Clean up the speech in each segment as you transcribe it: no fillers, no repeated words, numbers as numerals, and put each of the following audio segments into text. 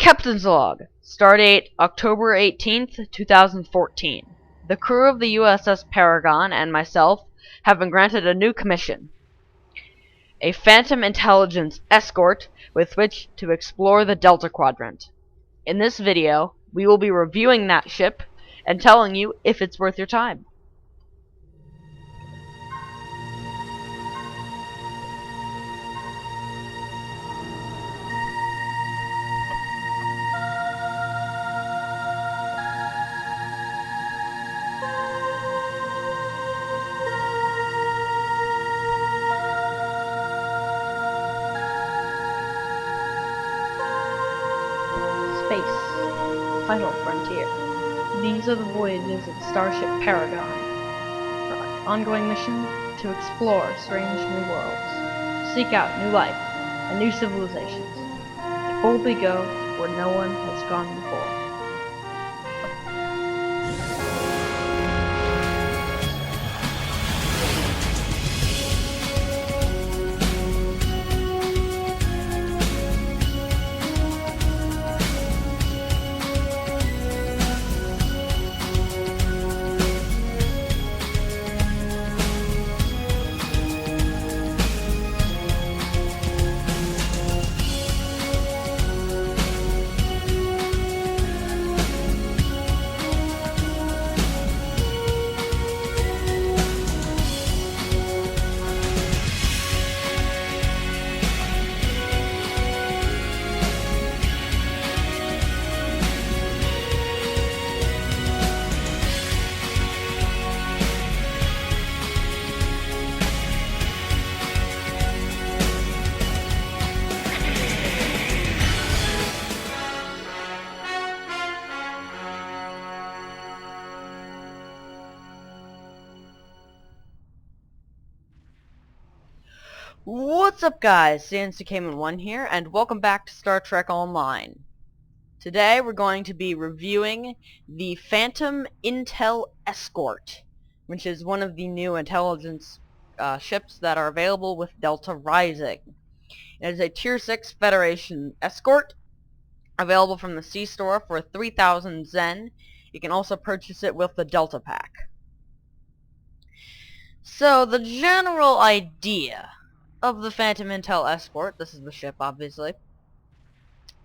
Captain's Log. Stardate October 18th, 2014. The crew of the USS Paragon and myself have been granted a new commission. A Phantom Intelligence Escort with which to explore the Delta Quadrant. In this video, we will be reviewing that ship and telling you if it's worth your time. Space. Final frontier. These are the voyages of the starship Paragon. For our ongoing mission to explore strange new worlds, to seek out new life and new civilizations, to boldly go where no one has gone before. What's up, guys? CNCKman1 here, and welcome back to Star Trek Online. Today we're going to be reviewing the Phantom Intel Escort, which is one of the new intelligence ships that are available with Delta Rising. It is a Tier 6 Federation escort, available from the C-Store for 3,000 Zen. You can also purchase it with the Delta Pack. So, the general idea of the Phantom Intel Escort, this is the ship obviously,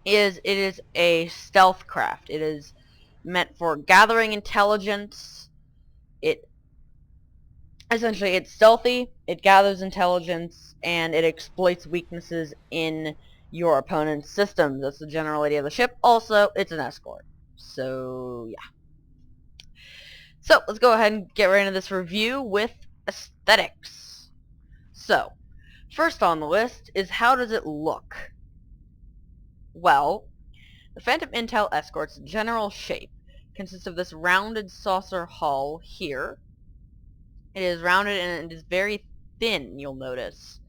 is it is a stealth craft. It is meant for gathering intelligence. Essentially it's stealthy, it gathers intelligence, and it exploits weaknesses in your opponent's systems. That's the general idea of the ship. Also, it's an escort. So yeah. So let's go ahead and get right into this review with aesthetics. So first on the list is, how does it look? Well, the Phantom Intel Escort's general shape consists of this rounded saucer hull here. It is rounded and it is very thin, you'll notice.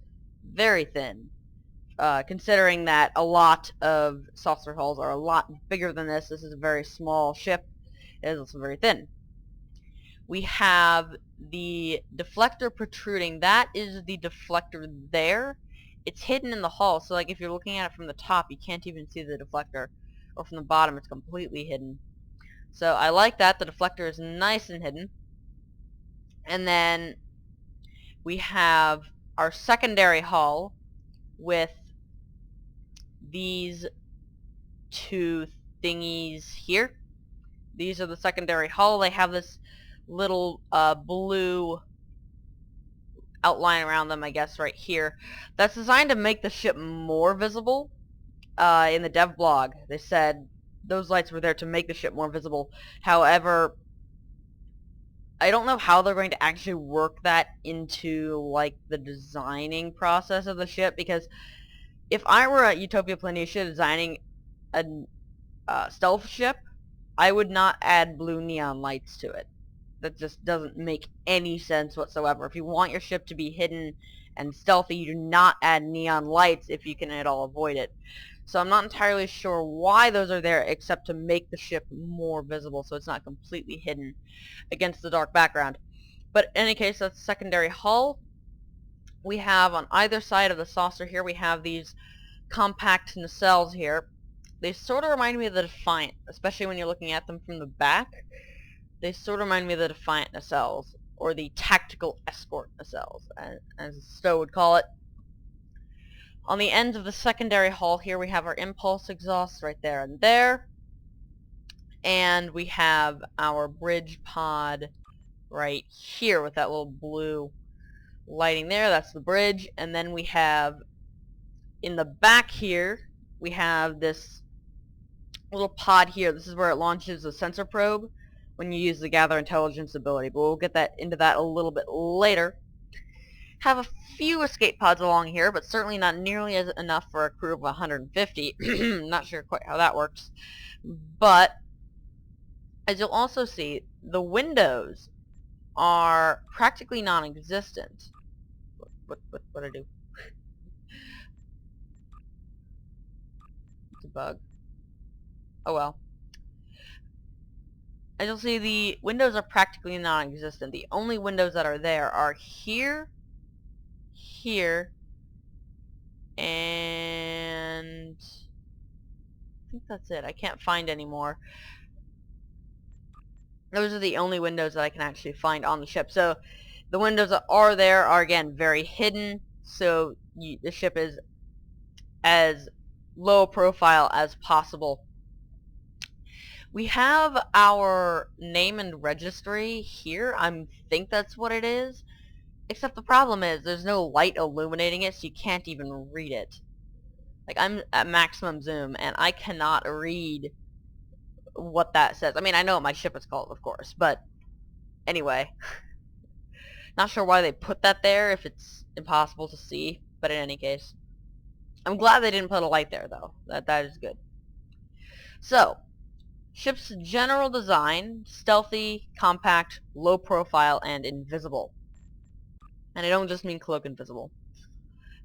Very thin. Considering that a lot of saucer hulls are a lot bigger than this. This is a very small ship. It is also very thin. We have the deflector protruding. That is the deflector there. It's hidden in the hull, so like if you're looking at it from the top, you can't even see the deflector. Or from the bottom, it's completely hidden. So I like that. The deflector is nice and hidden. And then we have our secondary hull with these two thingies here. These are the secondary hull. They have this little blue outline around them, I guess, right here. That's designed to make the ship more visible. In the dev blog, they said those lights were there to make the ship more visible. However, I don't know how they're going to actually work that into, like, the designing process of the ship, because if I were at Utopia Planitia designing a stealth ship, I would not add blue neon lights to it. That just doesn't make any sense whatsoever. If you want your ship to be hidden and stealthy, you do not add neon lights if you can at all avoid it. So I'm not entirely sure why those are there, except to make the ship more visible so it's not completely hidden against the dark background. But in any case, that's secondary hull. We have on either side of the saucer here, we have these compact nacelles here. they sort of remind me of the Defiant, especially when you're looking at them from the back. They sort of remind me of the Defiant nacelles, or the Tactical Escort nacelles, as STO would call it. On the ends of the secondary hull here, we have our impulse exhausts right there and there. And we have our bridge pod right here with that little blue lighting there. That's the bridge. And then we have, in the back here, we have this little pod here. This is where it launches the sensor probe when you use the gather intelligence ability. But we'll get into that a little bit later. Have a few escape pods along here, but certainly not nearly enough for a crew of 150. Not sure quite how that works. But as you'll also see, the windows are practically non-existent. What I do? It's a bug. Oh well. As you'll see, the windows are practically non-existent. The only windows that are there are here, here, and I think that's it. I can't find any more. Those are the only windows that I can actually find on the ship. So the windows that are there are, again, very hidden, so the ship is as low profile as possible. We have our name and registry here. I think that's what it is. Except the problem is there's no light illuminating it, so you can't even read it. Like, I'm at maximum zoom, and I cannot read what that says. I mean, I know what my ship is called, of course, but anyway. Not sure why they put that there if it's impossible to see, but in any case. I'm glad they didn't put a light there, though. That is good. So, ship's general design: stealthy, compact, low profile, and invisible. And I don't just mean cloak invisible,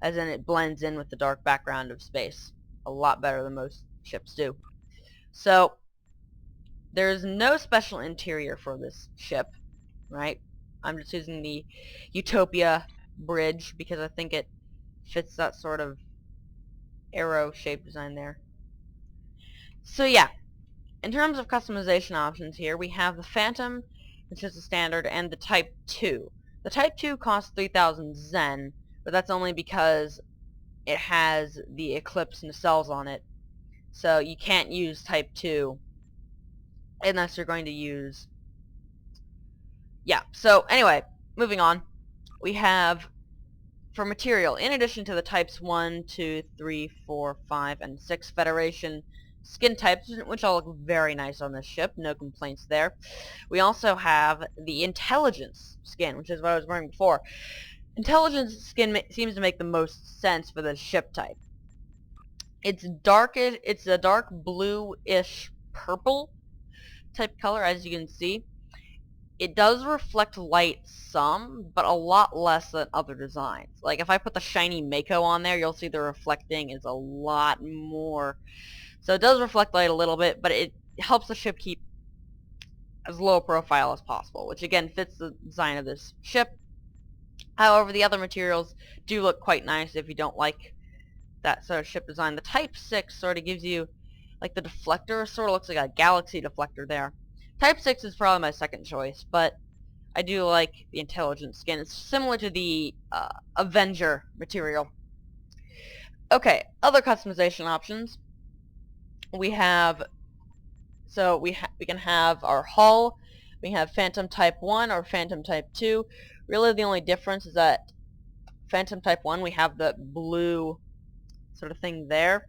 as in it blends in with the dark background of space a lot better than most ships do. So, there's no special interior for this ship, right? I'm just using the Utopia bridge because I think it fits that sort of arrow-shaped design there. So yeah, in terms of customization options here, we have the Phantom, which is the standard, and the Type 2. The Type 2 costs 3,000 Zen, but that's only because it has the Eclipse nacelles on it. So you can't use Type 2 unless you're going to use... Yeah, so anyway, moving on. We have, for material, in addition to the Types 1, 2, 3, 4, 5, and 6 Federation skin types, which all look very nice on this ship, no complaints there, we also have the Intelligence skin, which is what I was wearing before. Intelligence skin seems to make the most sense for the ship type. It's a dark blue-ish purple type color, as you can see. It does reflect light some, but a lot less than other designs. Like, if I put the shiny Mako on there, you'll see the reflecting is a lot more. So it does reflect light a little bit, but it helps the ship keep as low profile as possible, which again fits the design of this ship. However, the other materials do look quite nice if you don't like that sort of ship design. The Type 6 sort of gives you, like, the deflector sort of looks like a galaxy deflector there. Type 6 is probably my second choice, but I do like the Intelligence skin. It's similar to the Avenger material. Okay, other customization options. We have, we can have our hull. We have Phantom Type 1 or Phantom Type 2. Really the only difference is that Phantom Type 1 we have the blue sort of thing there,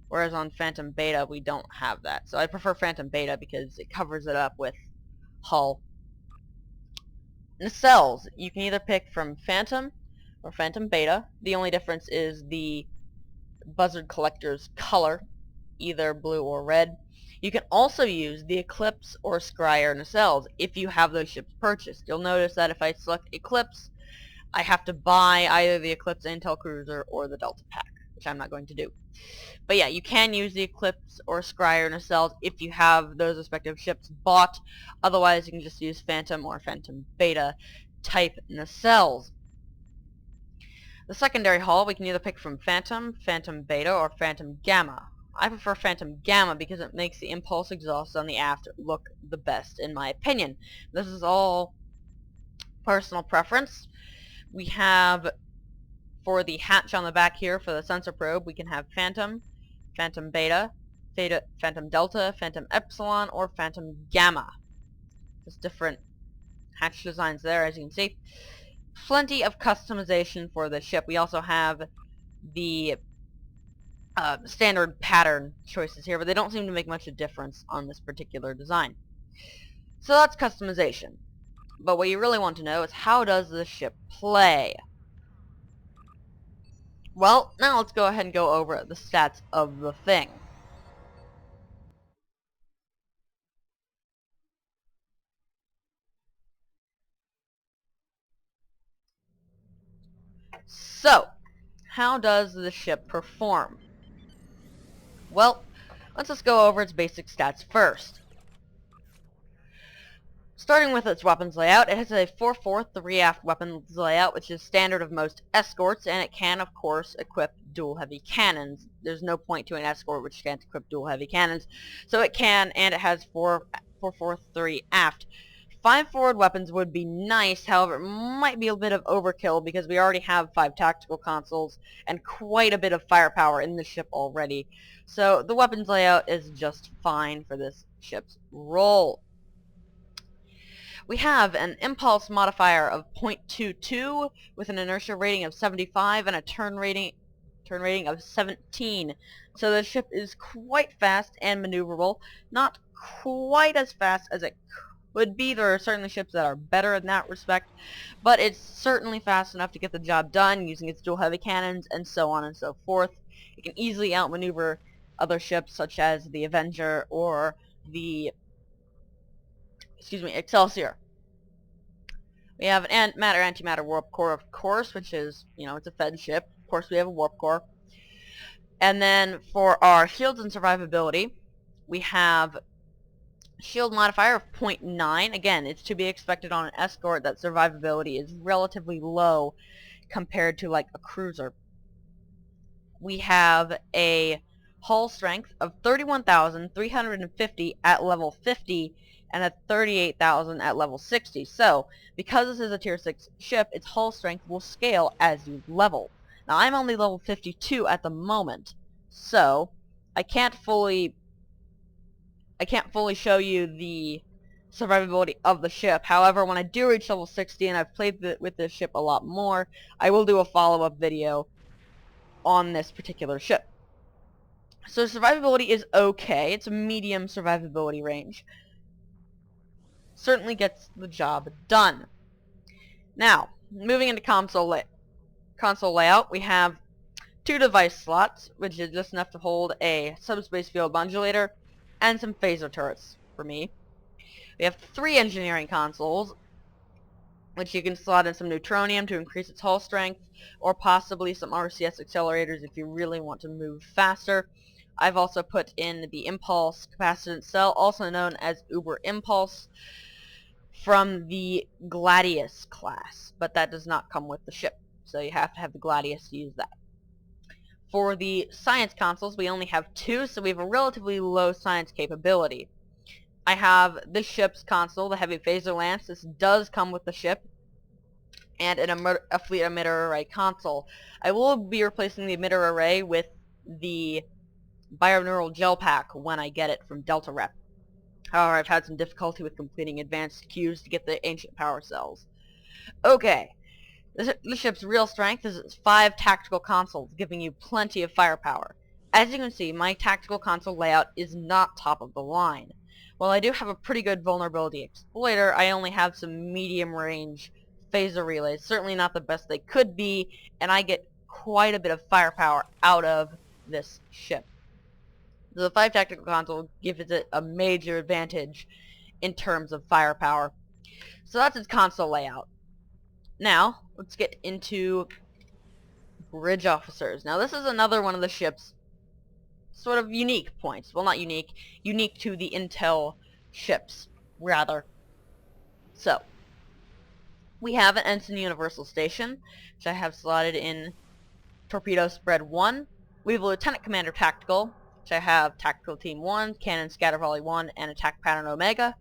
whereas on Phantom Beta we don't have that. So I prefer Phantom Beta because it covers it up with hull. Nacelles, you can either pick from Phantom or Phantom Beta. The only difference is the Buzzard Collector's color, either blue or red. You can also use the Eclipse or Scryer nacelles if you have those ships purchased. You'll notice that if I select Eclipse, I have to buy either the Eclipse Intel Cruiser or the Delta Pack, which I'm not going to do. But yeah, you can use the Eclipse or Scryer nacelles if you have those respective ships bought. Otherwise, you can just use Phantom or Phantom Beta type nacelles. The secondary hull we can either pick from Phantom, Phantom Beta, or Phantom Gamma. I prefer Phantom Gamma because it makes the impulse exhaust on the aft look the best, in my opinion. This is all personal preference. We have, for the hatch on the back here, for the sensor probe, we can have Phantom, Phantom Beta, Phantom Delta, Phantom Epsilon, or Phantom Gamma. There's different hatch designs there, as you can see. Plenty of customization for the ship. We also have the standard pattern choices here, but they don't seem to make much of a difference on this particular design. So that's customization. But what you really want to know is, how does this ship play? Well, now let's go ahead and go over the stats of the thing. So, how does the ship perform? Well, let's just go over its basic stats first. Starting with its weapons layout, it has a 4/4 3-aft weapons layout, which is standard of most escorts, and it can, of course, equip dual heavy cannons. There's no point to an escort which can't equip dual heavy cannons, so it can, and it has 4/4 3-aft. 5 forward weapons would be nice, however, it might be a bit of overkill because we already have 5 tactical consoles and quite a bit of firepower in the ship already. So the weapons layout is just fine for this ship's role. We have an impulse modifier of 0.22 with an inertia rating of 75 and a turn rating of 17. So the ship is quite fast and maneuverable. Not quite as fast as it could be. There are certainly ships that are better in that respect, but it's certainly fast enough to get the job done using its dual heavy cannons and so on and so forth. It can easily outmaneuver other ships such as the Avenger or the Excelsior. We have an matter-antimatter warp core, of course, which is, it's a fed ship. Of course, we have a warp core. And then for our shields and survivability, we have shield modifier of 0.9. Again, it's to be expected on an escort that survivability is relatively low compared to, like, a cruiser. We have a hull strength of 31,350 at level 50 and at 38,000 at level 60. So, because this is a tier 6 ship, its hull strength will scale as you level. Now, I'm only level 52 at the moment, so I can't fully show you the survivability of the ship. However, when I do reach level 60 and I've played with this ship a lot more, I will do a follow-up video on this particular ship. So survivability is okay. It's a medium survivability range. Certainly gets the job done. Now, moving into console layout, we have 2 device slots, which is just enough to hold a subspace field modulator and some phaser turrets for me. We have 3 engineering consoles, which you can slot in some neutronium to increase its hull strength, or possibly some RCS accelerators if you really want to move faster. I've also put in the impulse capacitance cell, also known as Uber Impulse, from the Gladius class, but that does not come with the ship, so you have to have the Gladius to use that. For the science consoles, we only have 2, so we have a relatively low science capability. I have this ship's console, the Heavy Phaser Lance. This does come with the ship, and a fleet emitter array console. I will be replacing the emitter array with the binaural gel pack when I get it from Delta Rep. However, I've had some difficulty with completing advanced queues to get the ancient power cells. Okay, this ship's real strength is its 5 tactical consoles, giving you plenty of firepower. As you can see, my tactical console layout is not top of the line. While I do have a pretty good vulnerability exploiter, I only have some medium range phaser relays. Certainly not the best they could be, and I get quite a bit of firepower out of this ship. The 5 tactical console gives it a major advantage in terms of firepower. So that's its console layout. Now, let's get into bridge officers. Now, this is another one of the ship's sort of unique points. Well, not unique. Unique to the Intel ships, rather. So, we have an Ensign Universal Station, which I have slotted in Torpedo Spread 1. We have a Lieutenant Commander Tactical, which I have Tactical Team 1, Cannon Scatter Volley 1, and Attack Pattern Omega.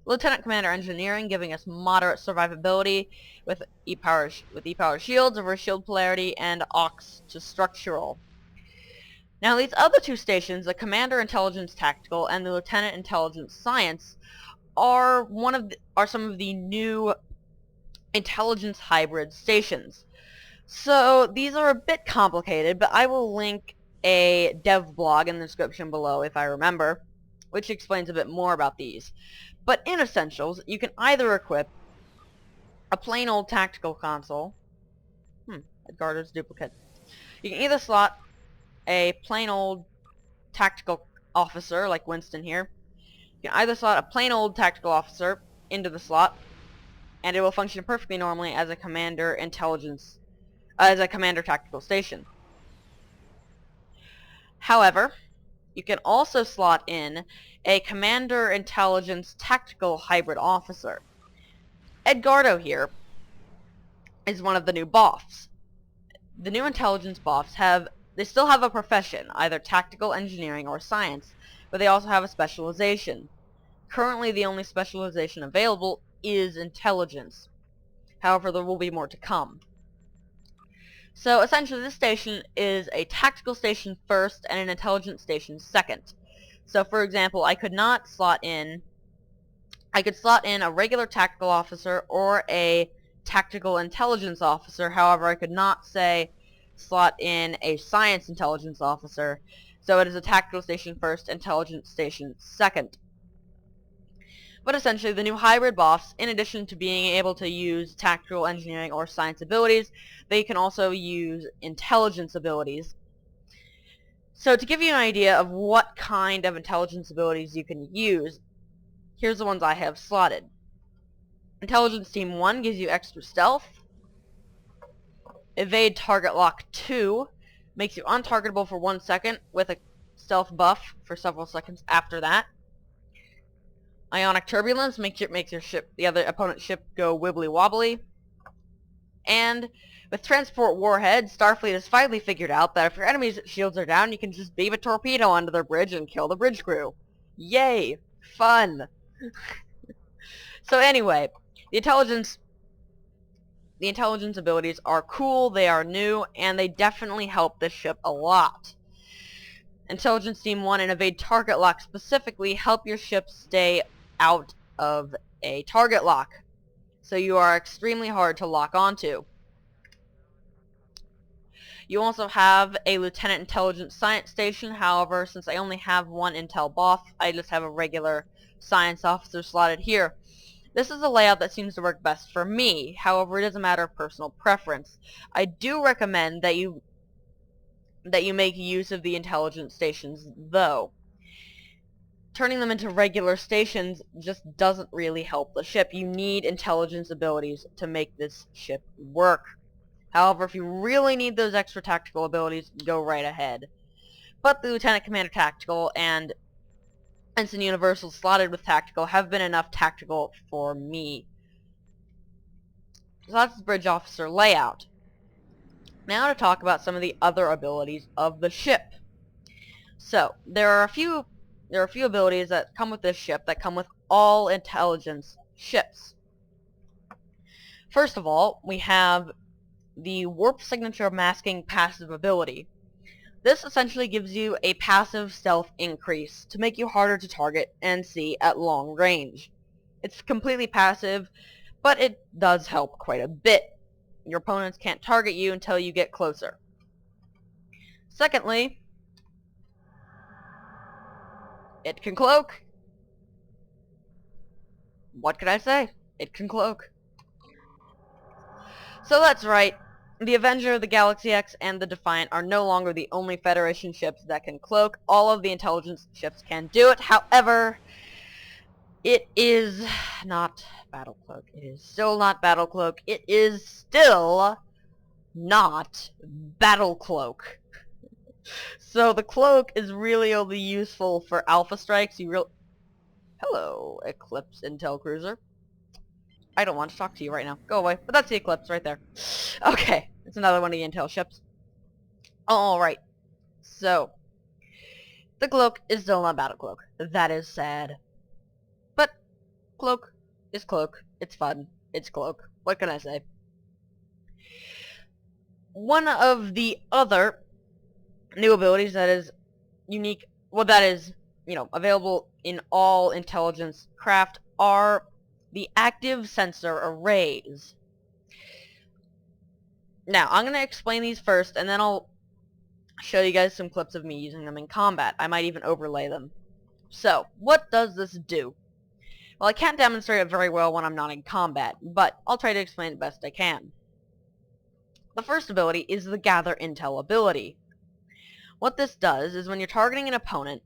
Lieutenant Commander Engineering, giving us moderate survivability with E-Power Shields, Reverse Shield Polarity, and Aux to Structural. Now these other two stations, the Commander Intelligence Tactical and the Lieutenant Intelligence Science, are some of the new intelligence hybrid stations. So these are a bit complicated, but I will link a dev blog in the description below if I remember, which explains a bit more about these. But in Essentials, you can either equip a plain old tactical console. Edgardo's duplicate. You can either slot a plain old tactical officer, like Winston here. You can either slot a plain old tactical officer into the slot, and it will function perfectly normally as a commander tactical station. However, you can also slot in a commander intelligence tactical hybrid officer. Edgardo here is one of the new buffs. The new intelligence buffs they still have a profession, either tactical, engineering, or science, but they also have a specialization. Currently, the only specialization available is intelligence. However, there will be more to come. So essentially this station is a tactical station first and an intelligence station second. So for example, I could slot in a regular tactical officer or a tactical intelligence officer. However, I could not slot in a science intelligence officer. So it is a tactical station first, intelligence station second. But essentially, the new hybrid buffs, in addition to being able to use tactical, engineering, or science abilities, they can also use intelligence abilities. So to give you an idea of what kind of intelligence abilities you can use, here's the ones I have slotted. Intelligence Team 1 gives you extra stealth. Evade Target Lock 2 makes you untargetable for 1 second with a stealth buff for several seconds after that. Ionic Turbulence makes the other opponent's ship go wibbly wobbly. And with Transport Warhead, Starfleet has finally figured out that if your enemy's shields are down, you can just beam a torpedo onto their bridge and kill the bridge crew. Yay! Fun! So anyway, the intelligence abilities are cool, they are new, and they definitely help this ship a lot. Intelligence Team 1 and Evade Target Lock specifically help your ship stay out of a target lock, so you are extremely hard to lock onto. You also have a Lieutenant Intelligence Science Station. However, since I only have one Intel buff, I just have a regular Science Officer slotted here. This is a layout that seems to work best for me. However, it is a matter of personal preference. I do recommend that you make use of the intelligence stations, though. Turning them into regular stations just doesn't really help the ship. You need intelligence abilities to make this ship work. However, if you really need those extra tactical abilities, go right ahead. But the Lieutenant Commander Tactical and Ensign Universal slotted with Tactical have been enough tactical for me. So that's the Bridge Officer layout. Now to talk about some of the other abilities of the ship. So, there are a few abilities that come with this ship that come with all intelligence ships. First of all, we have the Warp Signature Masking passive ability. This essentially gives you a passive stealth increase to make you harder to target and see at long range. It's completely passive, but it does help quite a bit. Your opponents can't target you until you get closer. Secondly, it can cloak. What can I say? It can cloak. So that's right. The Avenger, the Galaxy X, and the Defiant are no longer the only Federation ships that can cloak. All of the intelligence ships can do it. However, it is not Battle Cloak. It is still not Battle Cloak. It is still not Battle Cloak. So the cloak is really only useful for alpha strikes. Hello, Eclipse Intel Cruiser. I don't want to talk to you right now. Go away. But that's the Eclipse right there. Okay, it's another one of the Intel ships. Alright, so The cloak is still not battle cloak. That is sad. But cloak is cloak. It's fun. It's cloak. What can I say? One of the other new abilities that is unique, well, that is, available in all intelligence craft are the active sensor arrays. Now, I'm going to explain these first, and then I'll show you guys some clips of me using them in combat. I might even overlay them. So, what does this do? Well, I can't demonstrate it very well when I'm not in combat, but I'll try to explain it best I can. The first ability is the Gather Intel ability. What this does is when you're targeting an opponent,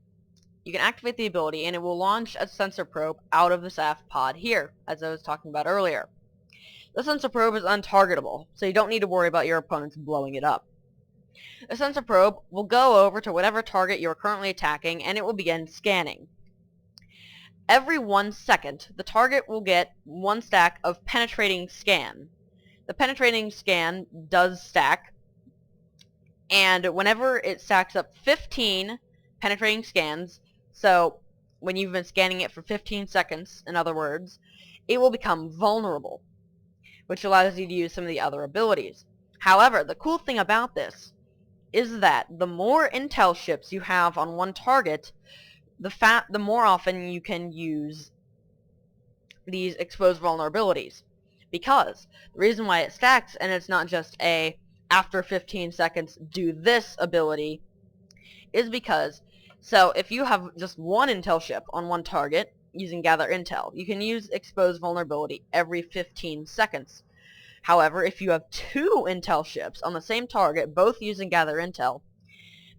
you can activate the ability and it will launch a sensor probe out of the SAF pod here, as I was talking about earlier. The sensor probe is untargetable, so you don't need to worry about your opponents blowing it up. The sensor probe will go over to whatever target you are currently attacking and it will begin scanning. Every 1 second, the target will get 1 stack of penetrating scan. The penetrating scan does stack, and whenever it stacks up 15 penetrating scans, so when you've been scanning it for 15 seconds, in other words, it will become vulnerable, which allows you to use some of the other abilities. However, the cool thing about this is that the more intel ships you have on one target, the more often you can use these exposed vulnerabilities. Because the reason why it stacks and it's not just a after 15 seconds do this ability is because, so if you have just one intel ship on one target using Gather Intel, you can use exposed vulnerability every 15 seconds. However, if you have 2 intel ships on the same target, both using Gather Intel,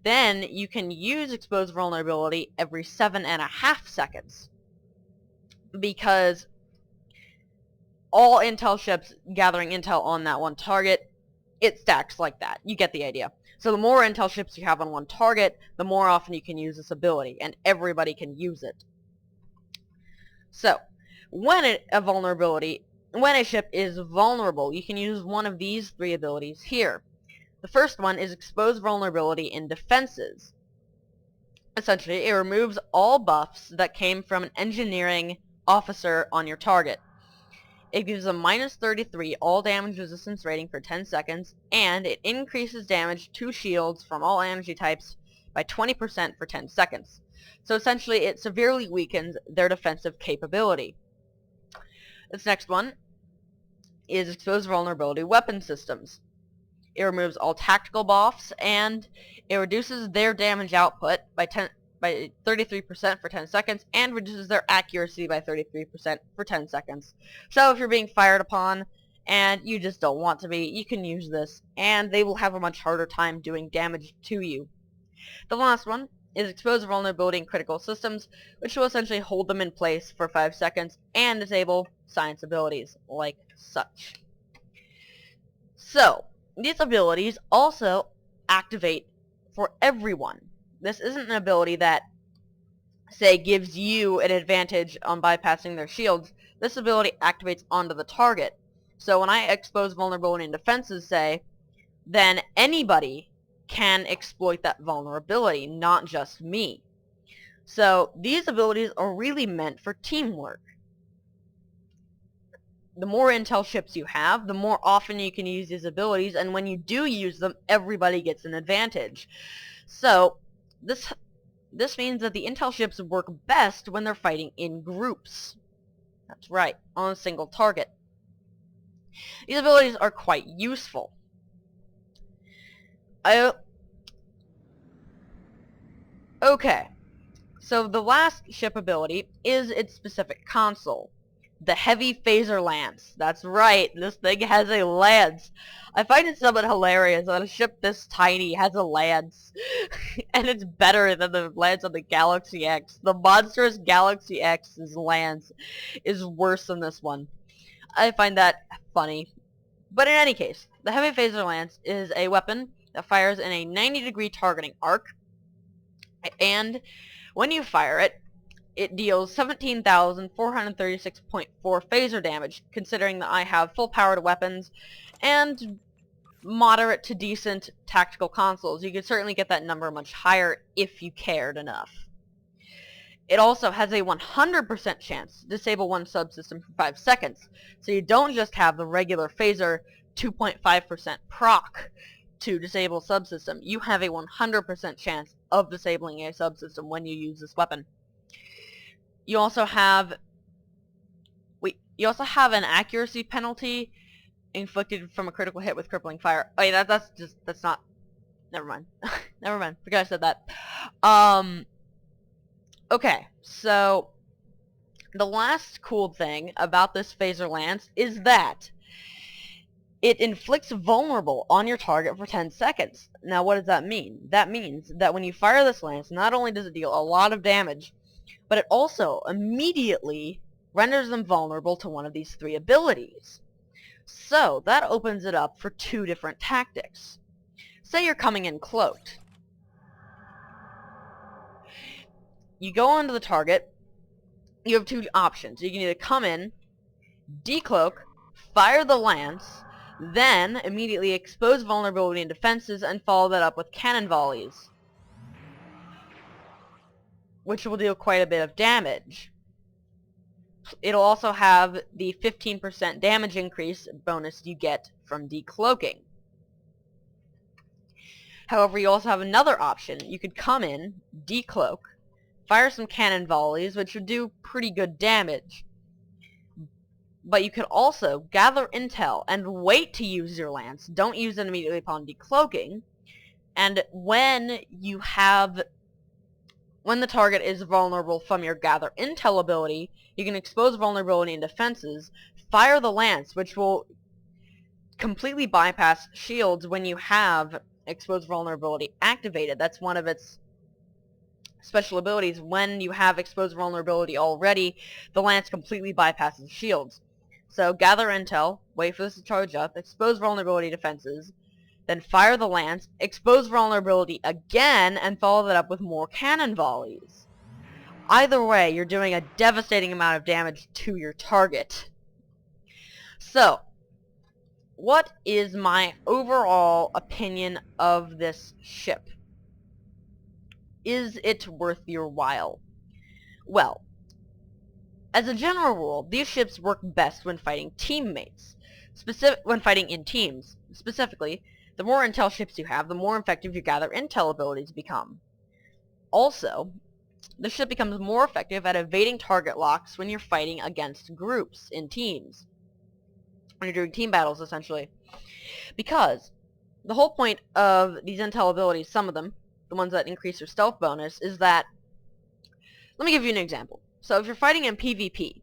then you can use exposed vulnerability every 7.5 seconds. Because all intel ships gathering intel on that one target, it stacks like that. You get the idea. So the more intel ships you have on one target, the more often you can use this ability, and everybody can use it. So, when a ship is vulnerable, you can use one of these 3 abilities here. The first one is Expose Vulnerability in Defenses. Essentially, it removes all buffs that came from an engineering officer on your target. It gives a minus 33 all damage resistance rating for 10 seconds, and it increases damage to shields from all energy types by 20% for 10 seconds. So essentially, it severely weakens their defensive capability. This next one is Expose Vulnerability Weapon Systems. It removes all tactical buffs, and it reduces their damage output by 33% for 10 seconds, and reduces their accuracy by 33% for 10 seconds. So if you're being fired upon, and you just don't want to be, you can use this, and they will have a much harder time doing damage to you. The last one is Expose Vulnerability in Critical Systems, which will essentially hold them in place for 5 seconds, and disable science abilities, like such. So, these abilities also activate for everyone. This isn't an ability that, say, gives you an advantage on bypassing their shields. This ability activates onto the target. So when I expose vulnerability in defenses, say, then anybody can exploit that vulnerability, not just me. So these abilities are really meant for teamwork. The more intel ships you have, the more often you can use these abilities, and when you do use them, everybody gets an advantage. So this means that the intel ships work best when they're fighting in groups. That's right, on a single target. These abilities are quite useful. Okay, so the last ship ability is its specific console. The Heavy Phaser Lance. That's right, this thing has a lance. I find it somewhat hilarious that a ship this tiny has a lance. And it's better than the lance on the Galaxy X. The monstrous Galaxy X's lance is worse than this one. I find that funny. But in any case, the Heavy Phaser Lance is a weapon that fires in a 90-degree targeting arc. And when you fire it, it deals 17,436.4 phaser damage, considering that I have full-powered weapons, and moderate to decent tactical consoles. You could certainly get that number much higher if you cared enough. It also has a 100% chance to disable one subsystem for 5 seconds, so you don't just have the regular phaser 2.5% proc to disable subsystem. You have a 100% chance of disabling a subsystem when you use this weapon. You also have an accuracy penalty inflicted from a critical hit with crippling fire. Oh yeah, that's not. Never mind. Never mind. Forgot I said that. Okay, so the last cool thing about this phaser lance is that it inflicts vulnerable on your target for 10 seconds. Now what does that mean? That means that when you fire this lance, not only does it deal a lot of damage, but it also immediately renders them vulnerable to one of these 3 abilities. So that opens it up for 2 different tactics. Say you're coming in cloaked. You go onto the target, you have 2 options. You can either come in, decloak, fire the lance, then immediately expose vulnerability and defenses and follow that up with cannon volleys, which will deal quite a bit of damage. It'll also have the 15% damage increase bonus you get from decloaking. However, you also have another option. You could come in, decloak, fire some cannon volleys, which would do pretty good damage. But you could also gather intel and wait to use your lance. Don't use it immediately upon decloaking. And when the target is vulnerable from your gather intel ability, you can expose vulnerability and defenses, fire the lance, which will completely bypass shields when you have exposed vulnerability activated. That's one of its special abilities. When you have exposed vulnerability already, the lance completely bypasses shields. So gather intel, wait for this to charge up, expose vulnerability defenses, then fire the lance, expose vulnerability again, and follow that up with more cannon volleys. Either way, you're doing a devastating amount of damage to your target. So, what is my overall opinion of this ship? Is it worth your while? Well, as a general rule, these ships work best when fighting teammates. When fighting in teams. Specifically, the more intel ships you have, the more effective your gather intel abilities become. Also, the ship becomes more effective at evading target locks when you're fighting against groups in teams. When you're doing team battles, essentially. Because the whole point of these intel abilities, some of them, the ones that increase your stealth bonus, is that... Let me give you an example. So if you're fighting in PvP,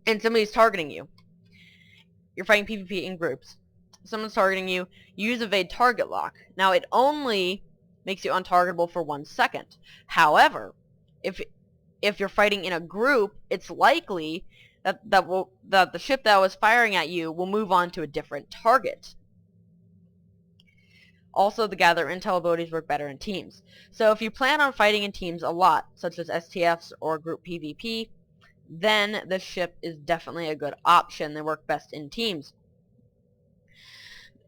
and somebody's targeting you, you're fighting PvP in groups, someone's targeting you, you use evade target lock. Now it only makes you untargetable for 1 second. However, if you're fighting in a group, it's likely that the ship that was firing at you will move on to a different target. Also, the gather intel abilities work better in teams. So if you plan on fighting in teams a lot, such as STFs or group PvP, then this ship is definitely a good option. They work best in teams.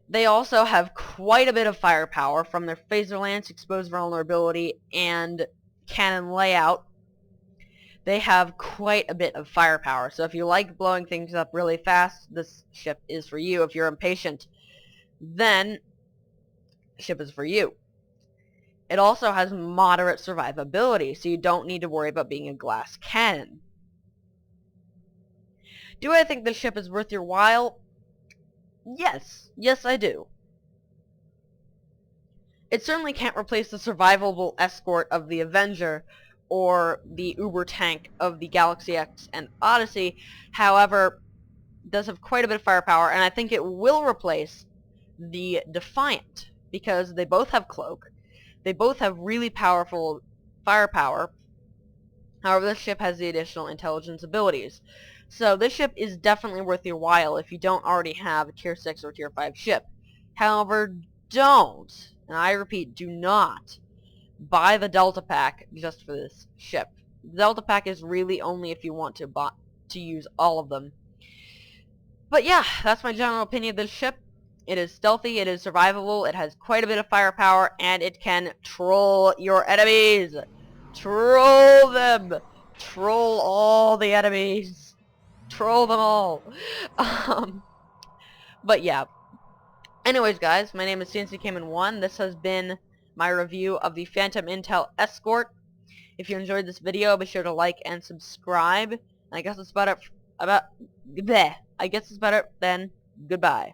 They also have quite a bit of firepower from their phaser lance, exposed vulnerability, and cannon layout. They have quite a bit of firepower. So if you like blowing things up really fast, this ship is for you. If you're impatient, then ship is for you. It also has moderate survivability, so you don't need to worry about being a glass cannon. Do I think this ship is worth your while? Yes. Yes, I do. It certainly can't replace the survivable Escort of the Avenger or the Uber tank of the Galaxy X and Odyssey. However, it does have quite a bit of firepower, and I think it will replace the Defiant, because they both have cloak. They both have really powerful firepower. However, this ship has the additional intelligence abilities. So this ship is definitely worth your while if you don't already have a tier 6 or tier 5 ship. However, don't, and I repeat, do not buy the Delta Pack just for this ship. The Delta Pack is really only if you want to use all of them. But yeah, that's my general opinion of this ship. It is stealthy, it is survivable, it has quite a bit of firepower, and it can troll your enemies. Troll them. Troll all the enemies. Troll them all. But yeah. Anyways, guys, my name is CNCCayman1. This has been my review of the Phantom Intel Escort. If you enjoyed this video, be sure to like and subscribe. And I guess that's about it. I guess that's about it then. Goodbye.